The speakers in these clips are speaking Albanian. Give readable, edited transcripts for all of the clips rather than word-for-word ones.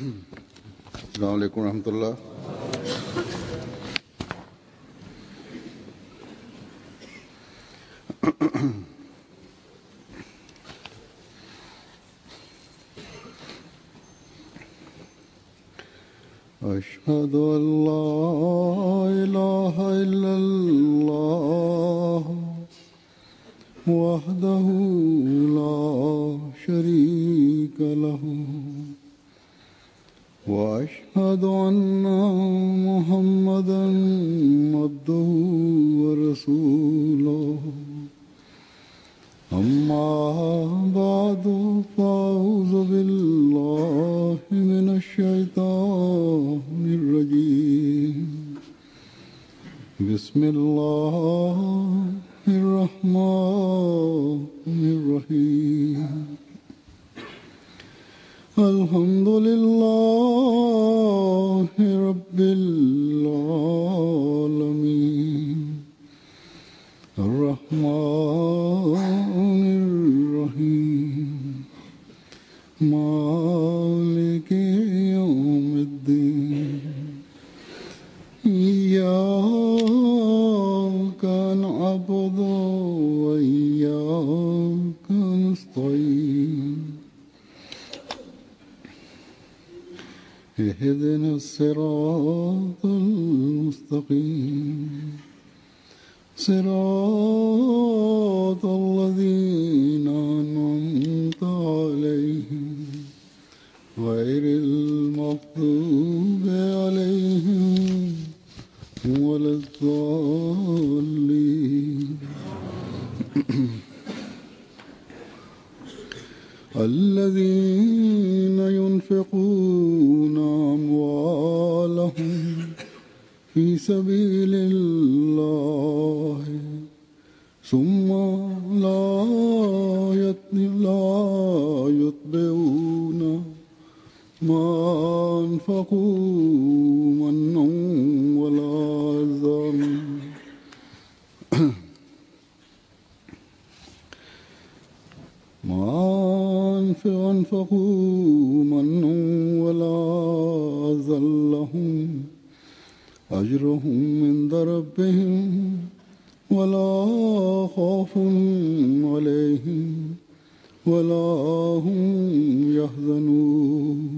अस्सलामु अलैकुम रहमतुल्लाह। अशहदु अल्ला इलाहा इल्लल्लाह वहदहु ला शरीका लहु वअशहदु अन्ना मुहम्मदन अब्दुहु व रसूलुहु अम्मा बादु फ़अऊज़ु बिल्लाहि मिनश शैतानिर रजीम बिस्मिल्लाहिर रहमानिर रहीम अल्हम्दुलिल्लाहि रब्बिल आलमीन अर्रहमानिर रहीम मालिकि यौमिद्दीन इय्याका नअबुदु व इय्याका नस्तईन اهدنا الصراط المستقيم صراط الذين أنعمت عليهم غير المغضوب عليهم ولا الضالين الذين ينفقون أموالهم في سبيل الله ثم لا يتبعون ما أنفقوا منا ولا أذى ما أنفقوا منا ولا أذى لهم أجرهم عند ربهم ولا خوف عليهم ولا هم يحزنون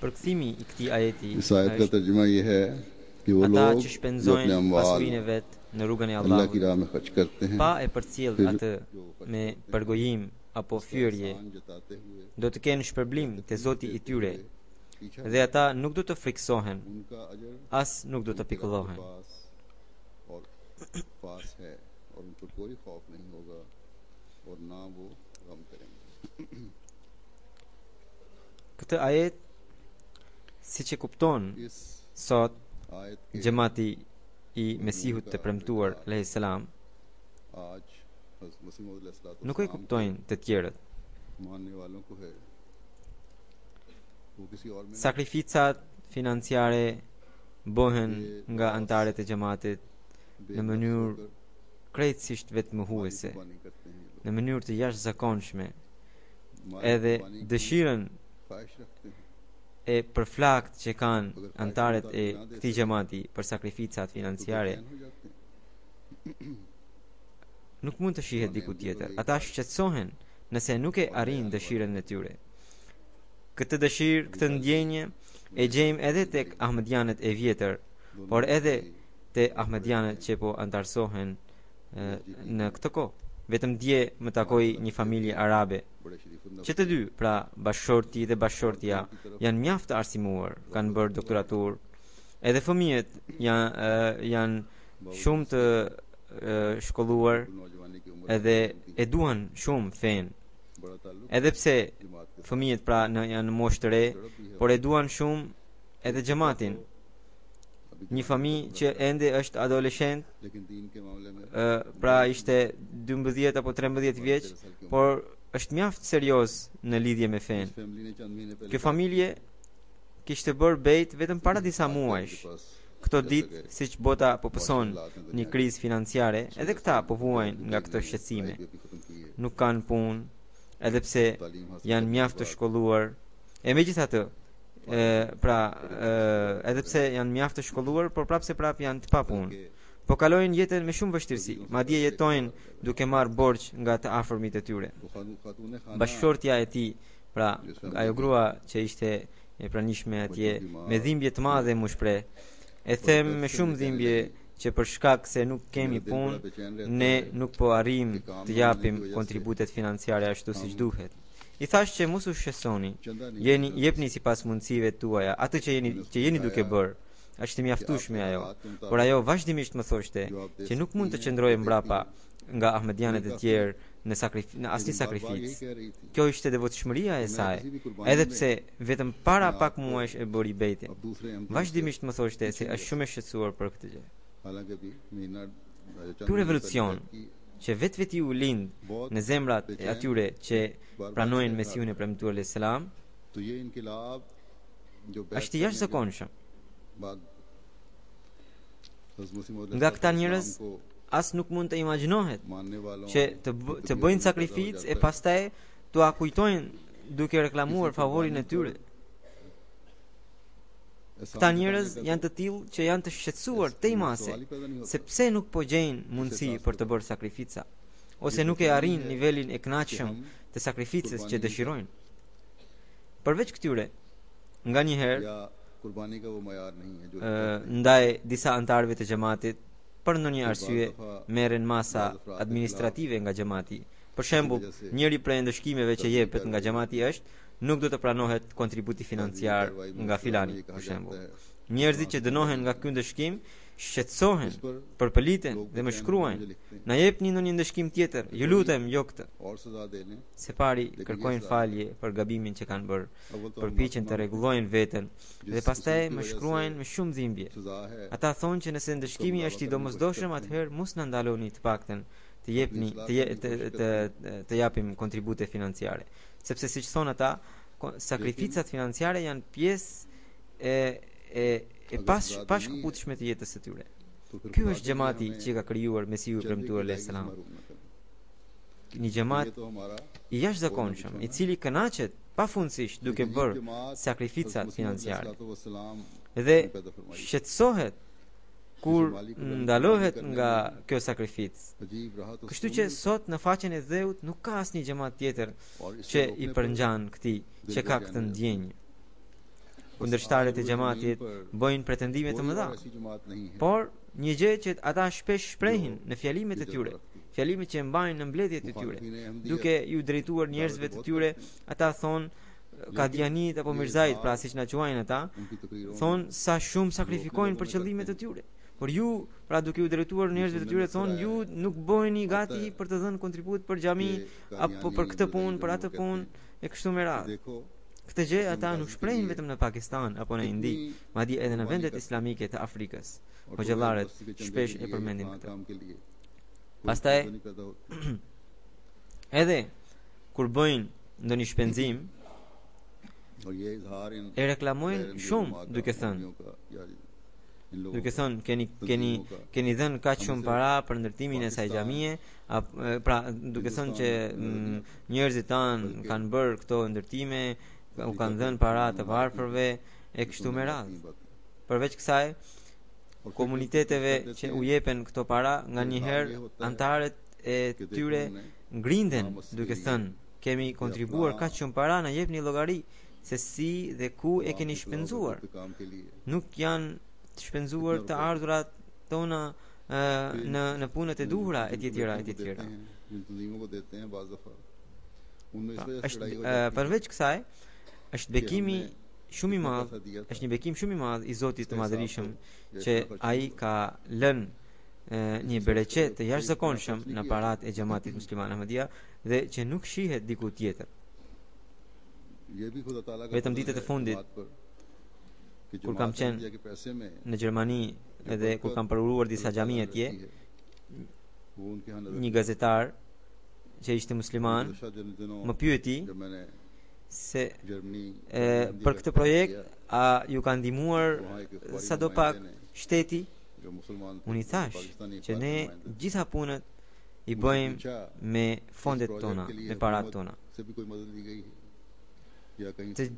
Përkthimi i këtij ajeti इस आयत का तर्जुमा ये है कि वो ata लोग që जो अपने shpenzojnë अम्वाल pasurinë e vet në rrugën e अल्लाह की Allahut राह में खर्च करते हैं pa e përcjell atë me përgojim apo fyerje जताते हुए do të kenë shpërblim te Zoti i tyre dhe ata nuk do të friksohen उनका अजर as nuk do të pikëllohen. पास है और उन पर कोई खौफ नहीं होगा और ना वो गम करेंगे। Këtë ajet siç e kupton इस sot आयत के xhamati i Mesihut të premtuar alayhis salam आज हज़रत मसीह मौऊद अलैहिस्सलातु nuk e kuptojnë të tjerët. मानने वालों को है वो किसी और में Sakrificat financiare bëhen nga anëtarët e xhamatit në mënyrë krejtësisht vetmohuese, नहीं करते हैं, në mënyrë të jashtëzakonshme, माल edhe कुर्बानी की dëshirën ख्वाहिश रखते हैं। e përflakt që kanë anëtarët e këtij xhamati për sakrificat financiare चैन हो जाते हैं। nuk mund të shihet diku tjetër. Ata shqetësohen nëse nuk e arrin dëshirën e tyre. Këtë dëshirë, këtë ndjenje e gjejmë edhe tek ahmedianët e vjetër, por edhe te ahmedianët që po antarsohen në këtë kohë. Vetëm dje më takoi një familje arabe, बड़े शरीफ që të dy, pra bashkëshorti dhe bashkëshortja, janë mjaft të arsimuar, kanë bërë doktoratur, edhe fëmijët janë shumë të shkolluar, नौजवानी की उम्र edhe e duan shumë fen. बड़ा ताल्लुक Edhe pse जमात के fëmijët pra janë moshë të re, por e duan shumë edhe xhamatin. Një familje që ende është adoleshent, लेकिन दीन के मामले में pra ishte 12 apo 13 vjeç, por është mjaft serioz në lidhje me fen. Family ने चंद महीने पहले Kjo familje kishte bërë bejt vetëm para disa muajsh, Këto ditë, siç bota po pëson një krizë financiare, edhe këta po vuajnë nga këto shqetësime. Nuk kanë punë, edhe pse janë mjaft të shkolluar. E megjithatë, edhe pse janë mjaft të shkolluar, por prapse prap janë të papunë. Po kalojnë jetën me shumë vështirësi, madje jetojnë duke marrë borxh nga të afërmit e tyre. Bashkëshortja e tij, pra ajo grua që ishte e pranishme atje, me dhimbje të madhe mu shpreh. E them me shumë dhimbje që për shkak se nuk kemi punë, ne nuk po arrim të japim kontributet financiare ashtu siç duhet. I thash që mos u shqetësoni, jepni sipas mundësive tuaja atë që jeni duke bërë. Është mjaftueshme ajo, por ajo vazhdimisht më thoshte që nuk mund të qëndrojë mbrapa nga ahmedianët e tjerë në asnjë sakrificë. Kjo ishte devotshmëria e saj, edhe pse vetëm para pak muajsh e bëri bejtin. Vazhdimisht më thoshte se është shumë e shqetësuar për këtë gjë. Ky revolucion që vetveti u lind në zemrat e atyre që pranojnë Mesiun e premtuar alayhis salam, është i jashtëzakonshëm. Nga këta njerëz as nuk mund të imagjinohet që të bëjnë sakrificë e pastaj t'u akujtojnë duke reklamuar favorin e tyre. Këta njerëz janë të tillë që janë të shqetësuar tej mase, sepse nuk po gjejnë mundësi për të bërë sakrifica, ose nuk e arrin nivelin e kënaqshëm të sakrificës që dëshirojnë. Përveç këtyre, nganjëherë ndaj disa antarëve të xhamatit për ndonjë arsye merren masa administrative nga xhamati. Për shembull, njëri prej ndëshkimeve që jepet nga xhamati është nuk do të pranohet kontributi financiar nga filani, për shembull. Njerëzit që dënohen nga ky ndëshkim shqetësohen, përpëliten dhe më shkruajnë: "Na jepni ndonjë ndëshkim tjetër, ju lutem, jo këtë." Se pari kërkojnë falje për gabimin që kanë bërë, përpiqen të rregullojnë veten dhe pastaj më shkruajnë me shumë dhimbje. Ata thonë që nëse ndëshkimi është i domosdoshëm, atëherë mos na ndaloni të paktën të japim kontribute financiare, sepse siç thonë ata, sakrificat financiare janë pjesë e pashkëputshme të jetës së tyre. Ky është xhamati që ka krijuar Mesiu i premtuar alayhis salam. Një xhamat i jashtëzakonshëm, i cili kënaqet pafundësisht duke bërë sakrificat financiare dhe shqetësohet kur ndalohet nga kjo sakrificë. Kështu që sot në faqen e dheut nuk ka asnjë xhamat tjetër që i përngjan këtij që ka këtë ndjenjë. Kundërshtarët e xhamatit bëjnë pretendime të mëdha, por një gjë që ata shpesh shprehin në fjalimet e tyre, fjalimet që mbajnë në mbledhjet e tyre, duke ju drejtuar njerëzve të tyre, ata thonë Kadianit apo Mirzait, pra siç na quajnë ata, thonë sa shumë sakrifikojnë për qëllimet e tyre. Por ju, pra duke u drejtuar njerëzve të tyre, thonë ju nuk bëheni gati për të dhënë kontribut për xhami apo për këtë punë, për atë punë e kështu me radhë. Këtë gjë ata nuk shprehin vetëm në Pakistan apo në Indi, madje edhe në vendet islamike të Afrikës. Hoxhallarët shpesh e përmendin këtë. Pastaj edhe kur bëjnë ndonjë shpenzim, e reklamojnë shumë duke thënë keni dhënë kaq shumë para për ndërtimin e saj xhamie, pra duke thënë që njerëzit tanë kanë bërë këto ndërtime, u kanë dhënë para të varfërve e kështu me radhë. Përveç kësaj, komuniteteve që u jepen këto para, nganjëherë antarët e tyre ngrinden duke thënë kemi kontribuar kaq shumë para, na jepni llogari se si dhe ku e keni shpenzuar. Nuk janë të shpenzuar të ardhurat tona në punët e duhura e tjera. Përveç kësaj, është bekimi shumë i madh, është një bekim shumë i madh i Zotit të Madhërisëm që ai ka lënë një bereqet të jashtëzakonshëm në parat e xhamatit musliman Ahmadiyya dhe që nuk shihet diku tjetër. Vetëm ditët e fundit kur kam qenë në Gjermani edhe kur kam përuruar disa xhami atje, një gazetar që ishte musliman më pyeti se për këtë projekt a ju ka ndihmuar sadopak shteti, जो मुसलमान थे, unë i thash Pakistani që ne नुमाइंदे gjitha punët i मुझे bëjmë पूछा, me इस fondet project tona, के लिए me parat हुकूमत tona. से भी कोई मदद ली गई है या कहीं Të, से?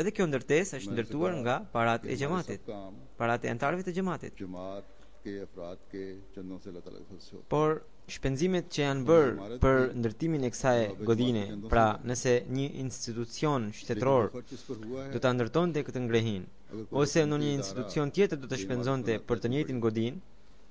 edhe kjo ndërtesë është मैंने ndërtuar कहा nga parat कि e हमारे xhamatit, सब काम parat e antarëve të xhamatit. जमात के अफराद के चंदों से अल्लाह ताला की तरफ से होता है। Por shpenzimet që janë bërë për ndërtimin e kësaj godine, pra nëse një institucion लेकिन shtetëror जो खर्च इस पर हुआ है, do ta ndërtonte këtë ngrehin, अगर कोई ose हुकूमती ndonjë इदारा institucion tjetër do të shpenzonte për të njëjtin godinë,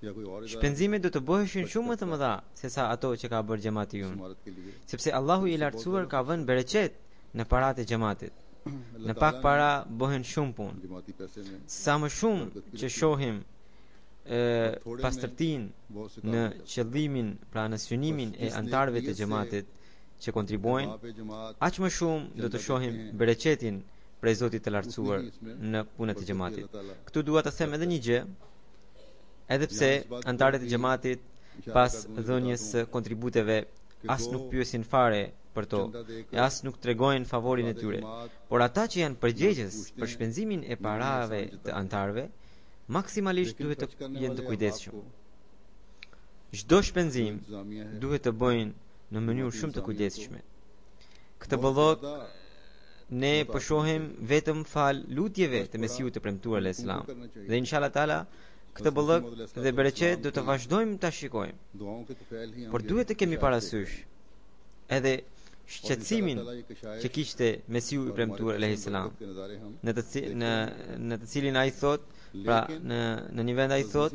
या कोई और इदारा shpenzimet do të bëheshin shumë më të mëdha se sa ato që ka bërë xhamati इस ynë, इमारत के लिए sepse Allahu i lartësuar ka vënë bereqet në paratë e xhamatit. अल्लाह Në ताला pak ने para bëhen shumë punë. जमाती पैसे में Sa më shumë që shohim pastërtinë बहुत से në काम किया। qëllimin, pra në synimin e antarëve të xhamatit që kontribuojnë, जमात पे जमात aq më shumë do të shohim bereqetin prej Zotit të lartësuar në punët e xhamatit. Këtu dua të them edhe një gjë, edhe pse antarët e xhamatit pas dhënies së kontributeve as nuk pyesin fare për to, e as nuk tregojnë favorin e tyre, por ata që janë përgjegjës për shpenzimin e parave të antarëve, maksimalisht duhet të jenë të kujdesshëm. Çdo shpenzim duhet të bëjnë në mënyrë shumë të kujdesshme. Këtë bollok ne po shohim vetëm fal lutjeve të Mesiut të premtuar e Islam. Dhe inshallah taala këtë bollok dhe bereqet do të vazhdojmë ta shikojmë. दुआओं के तफैल ही हम Por ये duhet të kemi इशारे parasysh edhe shqetësimin që kishte Mesiu i premtuar alayhis salam, के नज़ारे हम në të cilin ai thot, pra në një vend ai thot,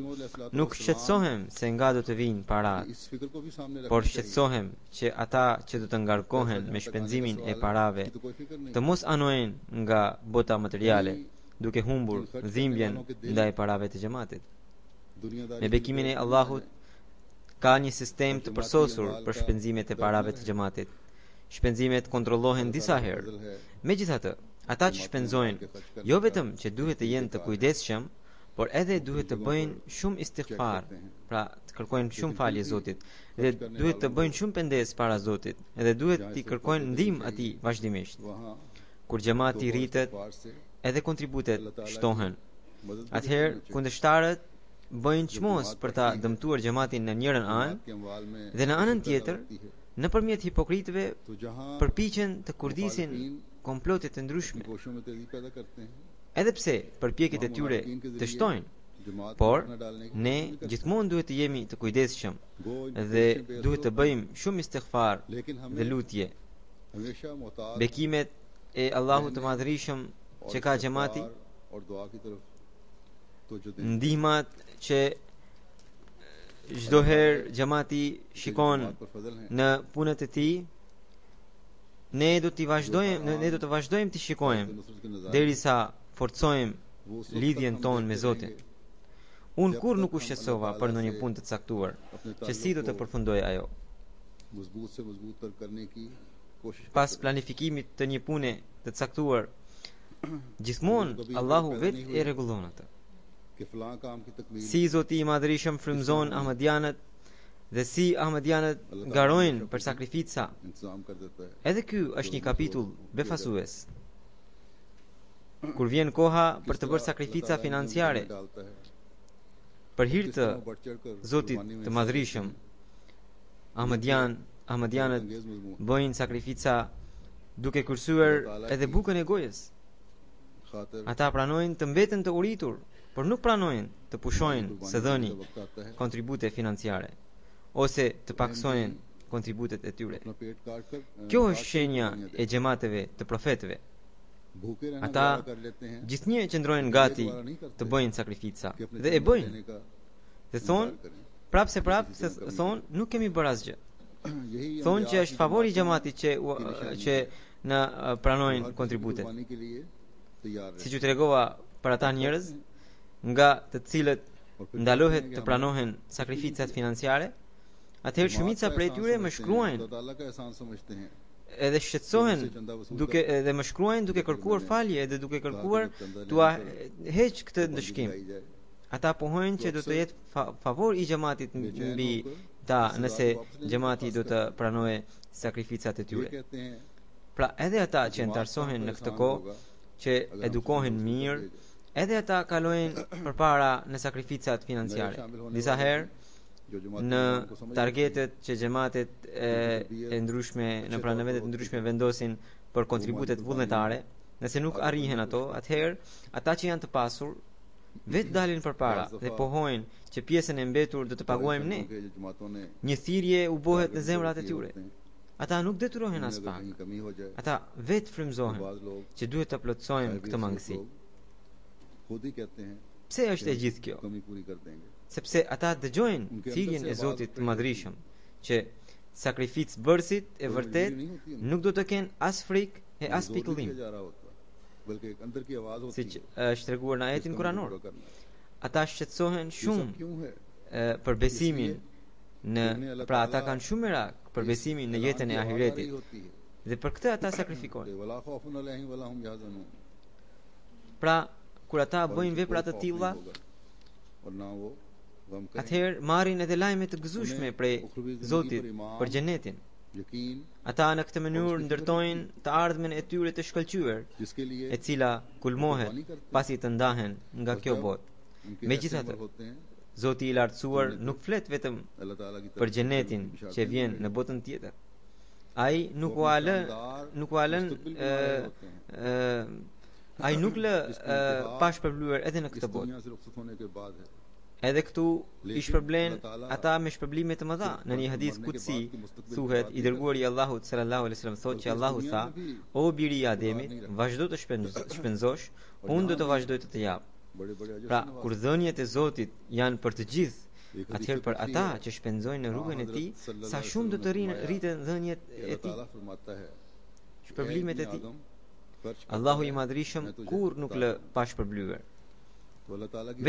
nuk shqetësohem se nga do të vinë parat, इस फिक्र को भी सामने por रखना चाहिए shqetësohem që ata që do të ngarkohen me shpenzimin e parave तो कोई फिक्र नहीं të mos anojnë nga bota materiale, duke humbur dhimbjen ndaj parave të xhamatit. दुनियादारी Me bekimin e Allahut ka një sistem të përsosur për shpenzimet e parave të xhamatit. Shpenzimet kontrollohen disa herë. Megjithatë, ata që shpenzojnë jo vetëm që duhet të jenë të kujdesshëm, por edhe duhet të bëjnë shumë istighfar, pra të kërkojnë shumë falje Zotit, dhe duhet të bëjnë shumë pendes para Zotit, edhe duhet të kërkojnë ndihmë atij vazhdimisht. वहाँ Kur xhamati rritet, पार से edhe kontributet shtohen. मदद भी Atëherë kundërshtarët bëjnë çmos për ta dëmtuar xhamatin në njërin anë के अमवाल में dhe në anën tjetër, nëpërmjet hipokritëve तो जहाँ përpiqen të kurdisin komplote të ndryshme, कोशों में तेजी पैदा करते हैं edhe pse përpjekjet e tyre të shtojnë, जमात por में डालने की ne gjithmonë duhet të jemi të kujdesshëm गो dhe duhet të bëjmë shumë istighfar लेकिन dhe हमें lutje. हमेशा मोहताज Bekimet e Allahut të Madhërisëm që ka xhamati, और दुआ की तरफ तो जो दिन ndihmat që çdo herë xhamati shikon पर फजल है në punët e tij, ne do të vazhdojmë të shikojmë Nusrat के नज़ारे derisa forcojmë वो उस वक्त lidhjen तक हम tonë me देखते Zotin. रहेंगे Unë kur nuk u shqetësova për ndonjë punë të caktuar, që si do të përfundoj ajo. मजबूत से मजबूत तर करने की कोशिश Pas करते planifikimit të një pune të caktuar, gjithmonë Allahu vetë e rregullon atë. हैं कि फलां काम की तकमील Si Zoti i Madhërisëm frymëzon Ahmadianët dhe si Ahmadianët garojnë për sakrifica. इंतजाम कर देता है Edhe ky është një kapitull befasues. Kur vjen koha për të bërë sakrifica financiare डालता है për hir किस të तरह बढ़ चढ़कर Zotit कुर्बानी में të Madhërisëm, Ahmadianët अंगेज मजमून bëjnë sakrifica duke kursuar edhe bukën e gojës. खातिर Ata pranojnë të mbeten të uritur, por nuk pranojnë të pushojnë së dhëni वक्त आता है kontribute financiare ose të paksojnë kontributet e tyre. अपना पेट काट कर Kjo është shenja e xhamateve të profetëve. भूखे रहना Ata गुजारा कर लेते हैं gjithnjë qëndrojnë gati të bëjnë sakrifica कि अपने dhe e जीवन bëjnë देने का dhe thonë करें prapë se prapë se thonë nuk kemi bërë asgjë. यही Thonë që është favori i xhamatit që në pranojnë kontributet. कुर्बानी के लिए तैयार रहे Siç u tregova për ata njerëz nga të cilët ndalohet të pranohen sakrificat financiare, atëherë shumica prej tyre më shkruajnë खुदा ताला का एहसान समझते हैं edhe shqetësohen duke edhe më shkruajnë duke kërkuar falje dhe duke kërkuar tua heq këtë ndëshkim. लगाई जाए Ata pohojnë që do të jetë favor i xhamatit mbi ta nëse xhamati do të pranojë sakrificat e ये tyre. कहते हैं Pra edhe ata që ndarsohen në këtë kohë, që edukohen mirë, edhe ata kalojnë përpara në sakrificat financiare. Disa herë në targetet që xhamatet e ndryshme në pranë vendet ndryshme vendosin për kontributet vullnetare, nëse nuk arrihen ato, atëherë ata që janë të pasur vetë dalin përpara dhe pohojnë që pjesën e mbetur do të paguajmë ne. Një thirrje u bëhet në zemrat e tyre. Ata nuk detyrohen as pak. Ata vetë frymëzohen që duhet të plotësojmë këtë mangësi. Pse është e gjithë kjo? Sepse ata dëgjojnë thirrjen e Zotit të Madhrishëm që sakrificë bërësit e vërtet nuk do të kenë as frikë e as pikëllim, siç është treguar në ajetin kuranor. Ata shqetësohen shumë për besimin pra ata kanë shumë merak për besimin në jetën e ahiretit dhe për këtë ata sakrifikojnë. Pra kur ata bëjnë vepra të tilla, atëherë marrin edhe lajme të gëzueshme prej Zotit për xhenetin. Ata në këtë mënyrë ndërtojnë të ardhmen e tyre të shkëlqyer, e cila kulmohet pasi të ndahen nga kjo botë. Megjithatë, Zoti i lartësuar nuk flet vetëm për xhenetin që vjen në botën tjetër. Ai nuk lë pa shpërblyer edhe në këtë botë. Edhe këtu i shpërblen ata me shpërblime të mëdha. Në një hadith kutsi thuhet, i dërguari i Allahut sallallahu alaihi wasallam thotë që Allahu tha: "O biri i Ademit, vazhdo të shpenzosh, unë do të vazhdoj të jap." Pra, kur dhënjet e Zotit janë për të gjithë, atëherë për ata që shpenzojnë në rrugën e Tij, sa shumë do të rriten dhënjet e Tij, shpërblimet e Tij. Allahu i Madhrishëm kur nuk lë pa shpërblyer.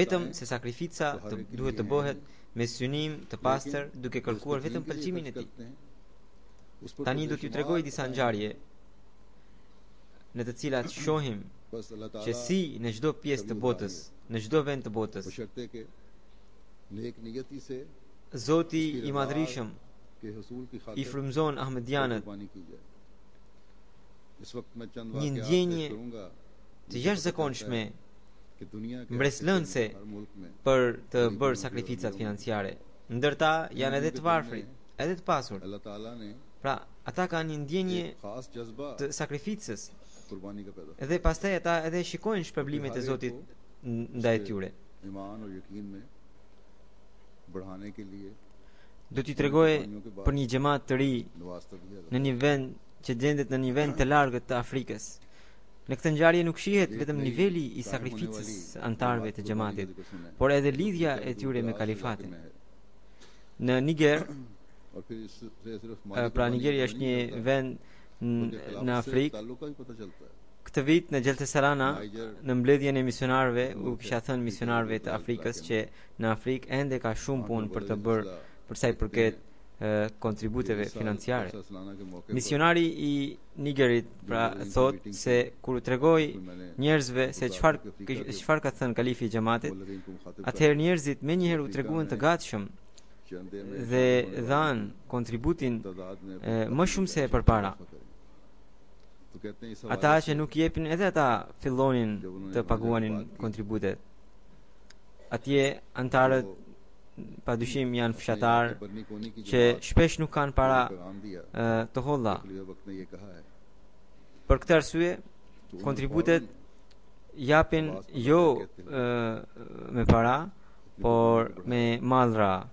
Vetëm se sakrifica duhet të bëhet me synim të pastër, duke kërkuar vetëm pëlqimin e Tij. Tani do t'ju tregoj disa ngjarje në të cilat shohim që si në çdo pjesë të botës, në çdo vend të botës, Zoti i Madhrishëm i frymëzon ahmedianët një ndjenje të jashtëzakonshme mbreslënse për të bërë sakrificat financiare. Ndërta janë edhe të varfrit, edhe të pasur. Pra, ata kanë një ndjenje të sakrificës. Edhe pastaj ata edhe shikojnë shpërblimet e Zotit ndaj tyre. Do t'i tregoj për një xhamat të ri në një vend që gjendet në një vend të largët të Afrikës. Në këtë ngjarje nuk shihet vetëm niveli i sakrificës antarëve të xhamatit, por edhe lidhja e tyre me kalifatin. Në Niger, pra Nigeria është një vend në Afrikë. Këtë vit në Gjeltesarana, në mbledhjen e misionarëve, u kisha thënë misionarëve të Afrikës që në Afrikë ende ka shumë punë për të bërë për sa i përket kontributeve financiare. Misionari i Nigerit pra thot se kur tregoi njerëzve se çfarë ka thënë kalifi i xhamatit, atëherë njerëzit menjëherë u treguan të gatshëm dhe dhan kontributin më shumë se përpara. Ata që nuk jepin edhe ata fillonin të paguanin kontributet. Atje antarët padyshim janë fshatar që shpesh nuk kanë para të holla. Për këtë arsye, kontributet japin jo me para, por me mallra.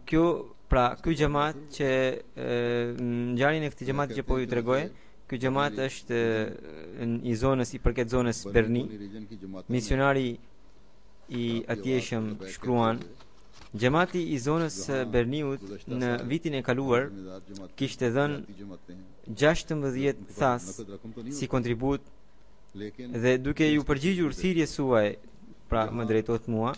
Ky xhamat që ngjarjen e këtij xhamati që po ju tregoj, ky xhamat është i zonës i përket zonës Berni. Misionari i atjeshëm shkruan: xhamati i zonës Berniut në vitin e kaluar kishte dhënë 16 thas si kontribut dhe duke ju përgjigjur thirrjes suaj, pra më drejtohet mua,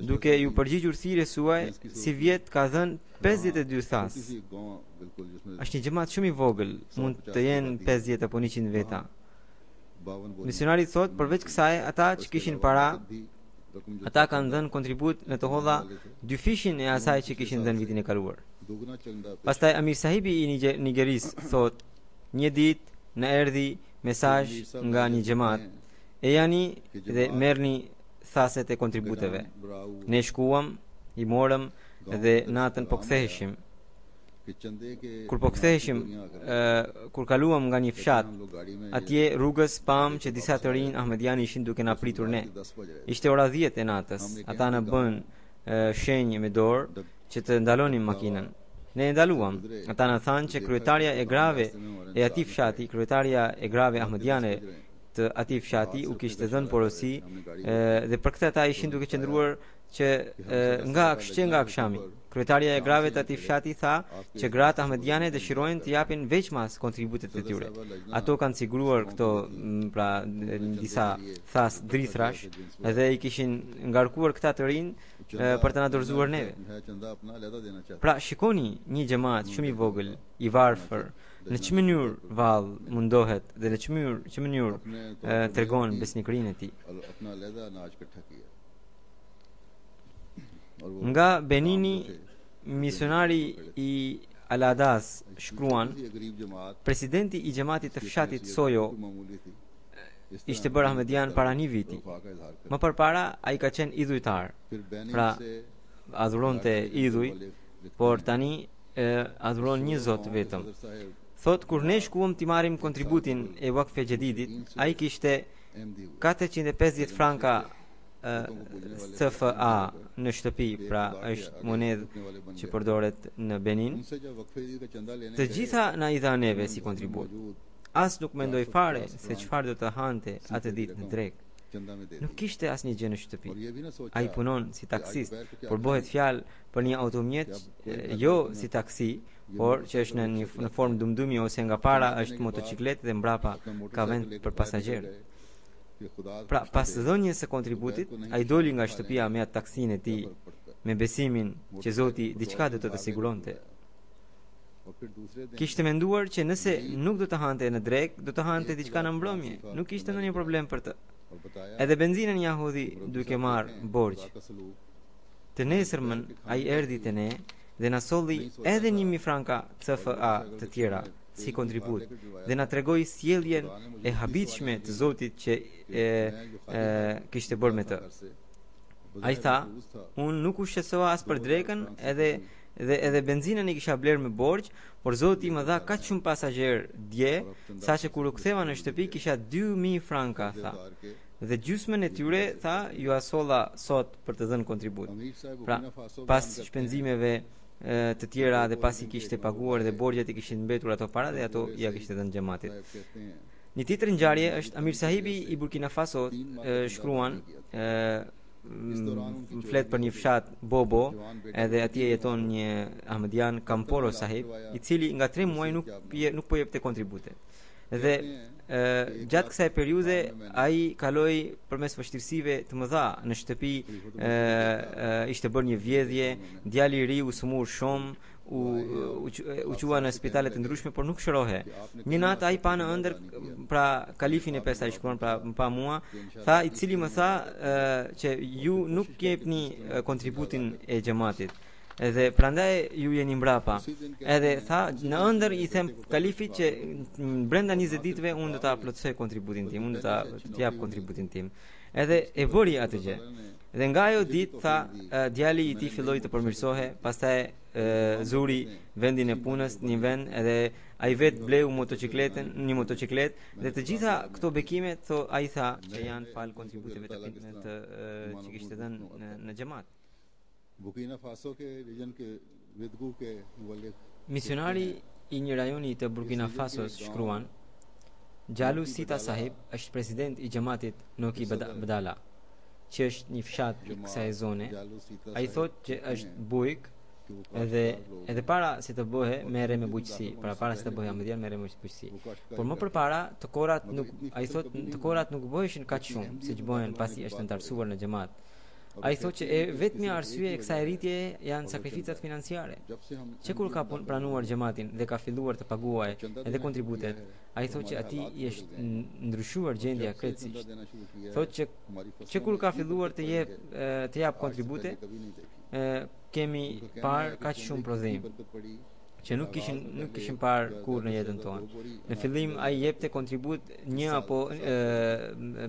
duke ju përgjigjur thirrjes suaj, si vjet ka dhënë 52 thas. Është një xhamat shumë i vogël, mund të jenë 50 apo 100 veta. Misionari thot, përveç kësaj, ata që kishin para, ata kanë dhënë kontribut në të holla 2 fishin e asaj që kishin dhënë vitin e kaluar. Pastaj Amir Sahibi i Nigeris thot Një ditë na erdhi mesazh nga një xhamat, e jani dhe merrni thaset e kontributeve. Ne shkuam, i morëm dhe natën po ktheheshim. Kur po ktheheshim, kur kaluam nga një fshat, atje rrugës pam që disa të rinj ahmedian ishin duke na pritur ne. Ishte ora 10 e natës. Ata na bën shenjë me dorë që të ndalonim makinën. Ne ndaluam. Ata na thanë që kryetaria e grave e atij fshati, kryetaria e grave ahmediane të atij fshati u kishte dhënë porosi dhe për këtë ata ishin duke qëndruar që nga akshami. Kryetaria e grave të atij fshati tha që gratë ahmediane dëshirojnë të japin veçmas kontributet e tyre. Ato kanë siguruar këto pra disa thas drithrash dhe i kishin ngarkuar këta të rinj për të na dorëzuar neve. Pra shikoni një xhamat shumë i vogël, i varfër, në çmë mënyrë vallë mundohet dhe në çmë mënyrë tregon besnikërinë e tij. Nga Benini, misionari i Aladas shkruan, presidenti i xhamatit të fshatit Sojo ishte bërë ahmedian para një viti. Më përpara ai ka qenë idhujtar, pra adhuronte idhuj, por tani adhuron një Zot vetëm. Thot kur ne shkuam t'i marrim kontributin e Wakfe Jedidit, ai kishte 450 franka CFA në shtëpi, pra është monedhë që përdoret në Benin. Të gjitha na i dha neve si kontribut. As nuk mendoj fare se çfarë do të hante atë ditë në drek. Nuk kishte asnjë gjë në shtëpi. Ai punon si taksist, por bëhet fjalë për një automjet, jo si taksi, por që është në formë dumdumi ose nga para është motocikletë dhe mbrapa ka vend për pasagjerë. Pra, pas dhënies së kontributit, ai doli nga shtëpia me atë taksinë e tij, me besimin që Zoti diçka do të siguronte. Kishte menduar që nëse nuk do të hante në drek, do të hante diçka në mbrëmje. Nuk kishte ndonjë problem për të. Edhe benzinën ja hodhi duke marr borxh. Të nesërmën ai erdhi te ne dhe na solli edhe 1000 franka CFA të tjera si kontribut dhe na tregoi sjelljen e habitshme të Zotit që kishte bërë me të. Ai tha, unë nuk u shqetësova as për drekën, edhe benzinën i kisha blerë me borxh, por Zoti më dha kaq shumë pasagjerë dje, saqë kur u ktheva në shtëpi kisha 2000 franka, tha. Dhe gjysmën e tyre, tha, ju asolla sot për të dhënë kontribut. Pra, pas shpenzimeve të tjera dhe pasi kishte paguar dhe borxhet i kishin mbetur ato para dhe ato ja kishte dhënë xhamatit. Një tjetër ngjarje është Amir Sahibi i Burkina Faso, shkruan, flet për një fshat Bobo, edhe atje jeton një ahmedian Kamporo Sahib, i cili nga 3 muaj nuk po jepte kontribute. Dhe gjatë kësaj periudhe ai kaloi përmes vështirësive të mëdha në shtëpi, ishte bërë një vjedhje, djali i ri u sëmur shumë, u qua në spitalet të ndryshme, por nuk shërohe. Një natë ai pa në ëndër, pra kalifin e pesta i shkruan, pra më pa mua, tha, i cili më tha që ju nuk jepni kontributin e xhamatit. Edhe prandaj ju jeni mbrapa. Edhe tha, në ëndër i them kalifit që brenda 20 ditëve unë do ta plotësoj kontributin tim, unë do ta jap kontributin tim. Edhe e bëri atë gjë. Dhe nga ajo ditë, tha, djali i tij filloi të përmirësohe, pastaj zuri vendin e punës në një vend, edhe ai vet bleu një motociklet, dhe të gjitha këto bekime, ai tha që janë fal kontributeve të që kishte dhënë në xhamat. Misionari i një rajoni të Burkina Fasos shkruan, Gjalu Sita Sahib është president i xhamatit Noki Badala, që është një fshat i kësaj zone. Ai thotë që është bujk, edhe para se të bëhe merre me bujqësi, para se të bëhe ahmedian merre me bujqësi. Por më përpara të korat nuk bëheshin kaq shumë siç bëhen pasi është ndarësuar në xhamat. Ai thotë që vetmja arsye e kësaj rritje janë sakrificat financiare. Që kur ka pranuar xhamatin dhe ka filluar të paguajë edhe kontributet, ai thotë që atij i është ndryshuar gjendja krejtësisht. Thotë që kur ka filluar të jap kontribute, kemi parë kaq shumë prodhim që nuk kishin parë kur në jetën tonë. Në fillim ai jepte kontribut një apo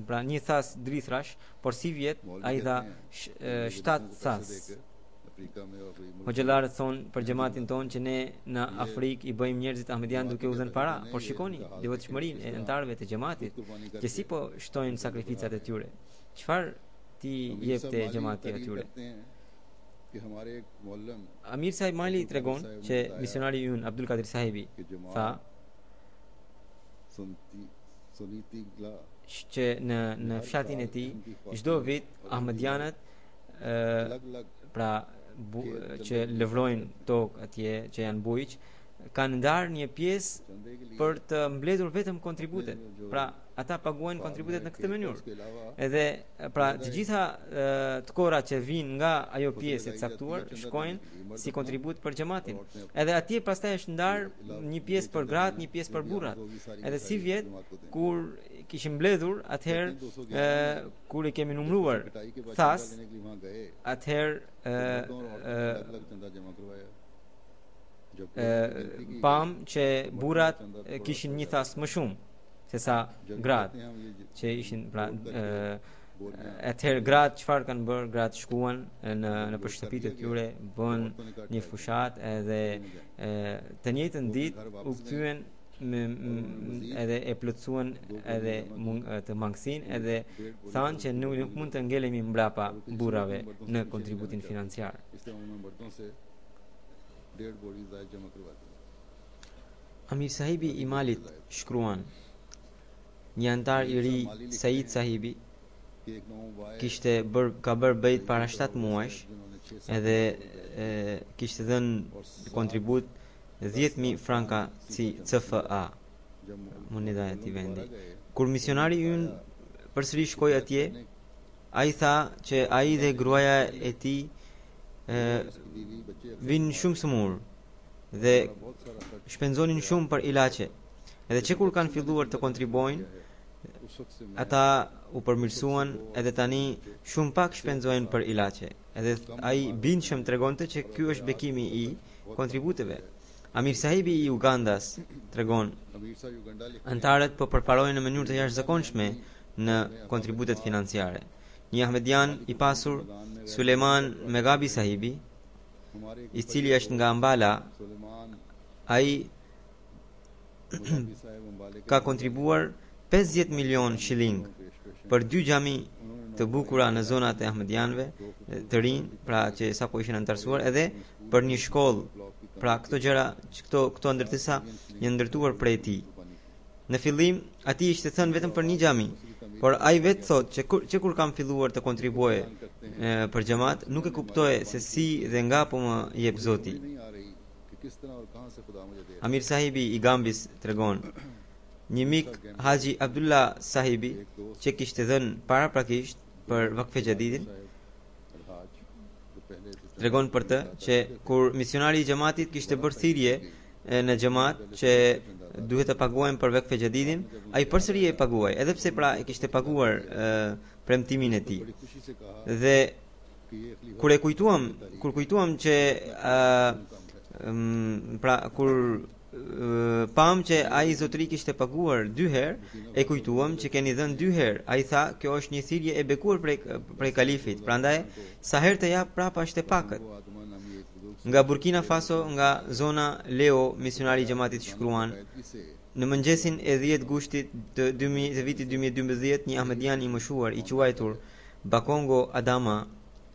pra një thas drithrash, por si vjet ai dha 7 thas. Hoxhallarët thonë për xhamatin tonë që ne në Afrikë i bëjmë njerëzit ahmedian duke u dhënë para, por shikoni devotshmërinë e antarëve të xhamatit që si po shtojnë sakrificat e tyre. Çfarë ti jepte xhamati atyre? Amir Sahib Mali tregon që misionari ynë Abdul Qadir Sahibi tha që në fshatin e tij çdo vit ahmedianët pra që lëvrojnë tokë atje që janë bujq kanë ndarë një pjesë për të mbledhur vetëm kontributet. Pra ata paguajnë kontributet në këtë mënyrë. Edhe pra të gjitha të korat që vijnë nga ajo pjesë e caktuar shkojnë si kontribut për xhamatin. Edhe atje pastaj është ndarë një pjesë për gratë, një pjesë për burrat. Edhe si vjet kur kishim mbledhur, atëherë kur i kemi numëruar thas, atëherë pam që burrat kishin një thas më shumë se sa gratë që ishin pra atëherë gratë çfarë kanë bërë? Gratë shkuan në shtëpitë e tyre, bën një fushat edhe të njëjtën ditë u kthyen edhe e plotësuan edhe të mangësinë edhe thanë që nuk mund të ngelemi mbrapa burrave në kontributin financiar. Amir Sahibi i Malit shkruan: një antar i ri, Said Sahibi, ka bërë bejt para 7 muajsh edhe kishte dhënë kontribut 10.000 franka si CFA, moneda e atij vendi. Kur misionari ynë përsëri shkoi atje, ai tha që ai dhe gruaja e tij vinë shumë smur dhe shpenzonin shumë për ilaçe. Edhe që kur kanë filluar të kontribojnë, ata u përmirësuan edhe tani shumë pak shpenzojnë për ilaçe. Edhe ai bindshëm tregonte që ky është bekimi i kontributeve. Amir Sahibi i Ugandas tregon: antarët po përparojnë në mënyrë të jashtëzakonshme në kontributet financiare. Një ahmedian i pasur, Suleiman Megabi Sahibi, i cili është nga Ambala, ai ka kontribuar 50 milion shilling për 2 xhami të bukura në zonat e ahmedianëve të rinj, pra që sapo ishin antarësuar, edhe për një shkollë. Pra këto gjëra, këto ndërtesa janë ndërtuar prej tij. Në fillim, atij ishte thënë vetëm për një xhami, por ai vetë thotë që kur kam filluar të kontribuoje për xhamat, nuk e kuptoje se si dhe nga po më jep Zoti. Amir Sahibi i Gambis tregon: një mik, Haji Abdullah Sahibi, që kishte dhënë paraprakisht për Vakfe Jadidin, tregon për të që kur misionari i xhamatit kishte bërë thirrje në xhamat që duhet të paguajmë për Vakfe Jadidin, ai përsëri e paguaj, edhe pse pra e kishte paguar premtimin e tij. Dhe kur kujtuam që pra kur pam që ai zotëri kishte paguar 2 herë, e kujtuam që keni dhënë 2 herë. Ai tha, kjo është një thirrje e bekuar prej kalifit, prandaj sa herë të jap prapa është e pakët. Nga Burkina Faso, nga zona Leo, misionari i xhamatit shkruan: në mëngjesin e 10 gushtit të vitit 2012, një ahmedian i moshuar i quajtur Bakongo Adama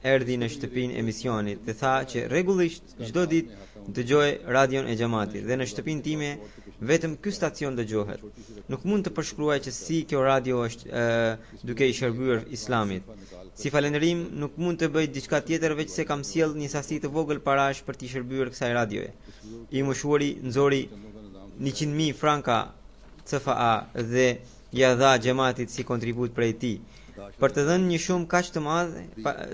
erdhi në shtëpinë e misionit dhe tha që rregullisht çdo ditë dëgjoj radion e xhamatit dhe në shtëpinë time vetëm ky stacion dëgjohet. Nuk mund të përshkruaj që si kjo radio është duke i shërbyer islamit. Si falënderim nuk mund të bëj diçka tjetër veç se kam sjell një sasi të vogël parash për t'i shërbyer kësaj radioje. I moshuari nxori 100.000 franka CFA dhe ja dha xhamatit si kontribut prej tij. Për të dhënë një shumë kaq të madh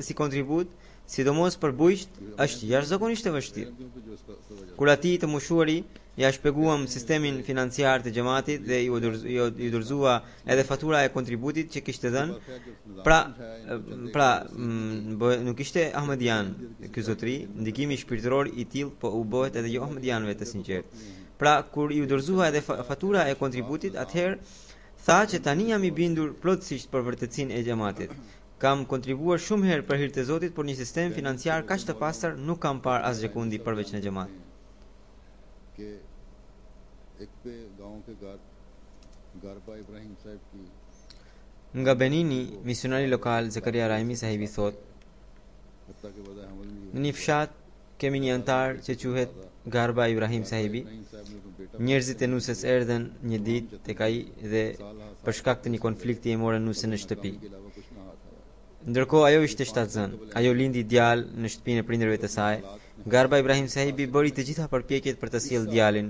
si kontribut, sidomos për bujqt, është jashtëzakonisht e vështirë. Kur atij të moshuari ja shpjeguam sistemin financiar të xhamatit dhe ju dorëzua edhe fatura e kontributit që kishte dhënë. Nuk ishte Ahmedian ky zotëri, ndikimi shpirtëror i tillë po u bëhet edhe jo Ahmedianëve të sinqert. Pra kur ju dorëzua edhe fatura e kontributit, atëherë tha që tani jam i bindur plotësisht për vërtetësinë e xhamatit. Kam kontribuar shumë herë për hir të Zotit, por një sistem financiar kaq të pastër nuk kam parë asgjë kundi përveç në xhamat. Nga Benini, misionari lokal Zakaria Raimi sahibi thot: në një fshat kemi një antar që quhet Garba Ibrahim sahibi. Njerëzit e nusës erdhen një ditë tek ai dhe për shkak të një konflikti e morën nusën në shtëpi. Ndërkohë ajo ishte shtatzën. Ajo lindi djalë në shtëpinë e prindërve të saj. Garba Ibrahim sahibi bëri të gjitha përpjekjet për të sjellë djalin.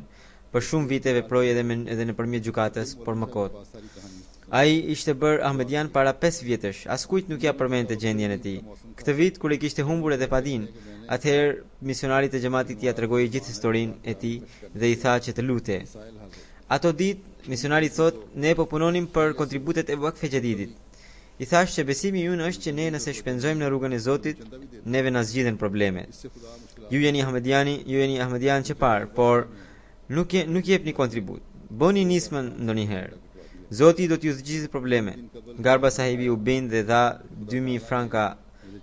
Për shumë vite veproi edhe nëpërmjet gjykatës, por më kot. Ai ishte bërë Ahmedian para 5 vjetësh. Askujt nuk ja përmendte gjendjen e tij. Këtë vit kur e kishte humbur edhe padin, atëherë misionarit e xhamatit ia tregoi gjithë historinë e tij dhe i tha që të lutej. Ato ditë misionari thot: ne po punonim për kontributet e Vakfe Xhedidit. I thash që besimi ynë është që ne nëse shpenzojmë në rrugën e Zotit, neve na zgjidhen problemet. Ju jeni Ahmedian që parë, por nuk jepni kontribut. Bëni nismën ndonjëherë. Zoti do t'ju zgjidhë probleme. Garba sahibi u bind dhe dha 2000 franka